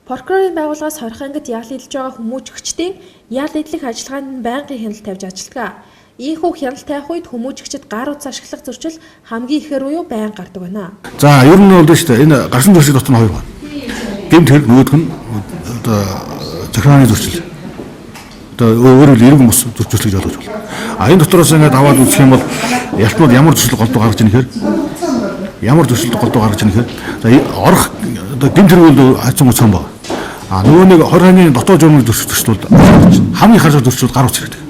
Прокурорын байгууллагаас хорих ангид ял идэлж байгаа хүмүүжигчдийн ял идлэх ажиллагаанд байнгын хяналт тавьж ажилладаг. Ийхүү хяналт тавих үед хүмүүжигчид гар утас ашиглах зөрчил хамгийн ихээр буюу байнга гардаг байна. За ер нь бол шүү дээ энэ гарсан зөрчил дотор нь хоёр байна. Гэмт хэрэг нөгөөх нь одоо захиргааны зөрчил. Одоо өөрөөр эрг мус зөрчил гэж ойлгож байна. А энэ дотроос ингээд аваад үзэх юм бол ялтнууд ямар зөрчил голдуу гаргаж ирэх хэрэг ямар зөрчил голдуу гаргаж ирэх хэрэг за орох одоо гэмт хэрэг бол хайцсан уцсан баг. А нөгөө нэг 20 оны дотоод журмын зөрчил бол хамгийн харж зөрчил гар утас хэрэгтэй.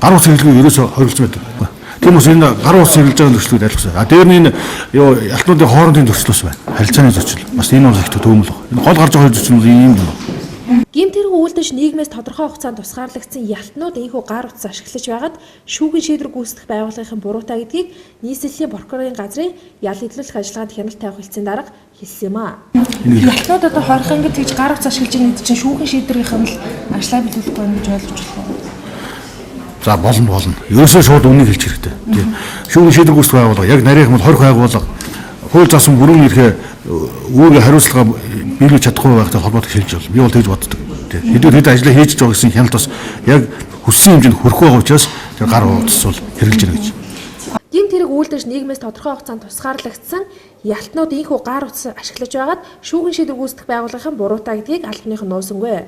Гар утас хэрэглэгээ ерөөсөй хоригдсон байдаг. Тийм учраас энэ гар утас хэрэглэж байгаа зөрчлүүд ойлгосон. А дээр нь энэ ялтнуудын хоорондын зөрчил бас байна. Харилцааны зөрчил. Бас энэ бол их төвөмөл баг. Энэ гол гарч байгаа зөрчил бол ийм юм. Гэмт хэрэг үйлдэж нийгмээс тодорхой хугацаанд тусгаарлагдсан ялтнууд энэхүү гар утас ашиглаж байгаад шүүхийн шийдвэр гүйцэтгэх байгууллагын буруутай гэдгийг нийслэлийн прокурорын газрын ял идлүүлэх ажиллагаанд хяналт тавих хэлцээний дарга хэлсэн юм а. Ялтнууд одоо хорих ангид тэгж гар утас ашиглаж байгаа гэдэг чинь шүүхийн шийдвэрийн л ажлаа биелүүлэх байна гэж ойлгож байна. За болно. Ерөөсөө шууд үнийг хэлж хэрэгтэй. Тийм. Шүүхийн шийдвэр гүйцэтгэх байгууллага яг нарийнх нь хорих байгууллага хууль заасан бүрэн ирэхээ үүргээ хариуцлага биелүүлж чадахгүй байхтай холбоотой хэлж байна. Би бол тэгж боддог. Хэдүүд хэд ажил хийж байгаа гэсэн хяналт бас яг хүссэн хэмжээнд хүрэх байгаа учраас тэр гар утас бол хэрэгжилж байна гэж. Гэмт хэрэг үйлдэж нийгмээс тодорхой хугацаанд тусгаарлагдсан ялтнууд энэхүү гар утас ашиглаж байгаад шүүхийн шийдвэр гүйцэтгэх байгууллагын буруутай гэдгийг албаных нь нуусангүй.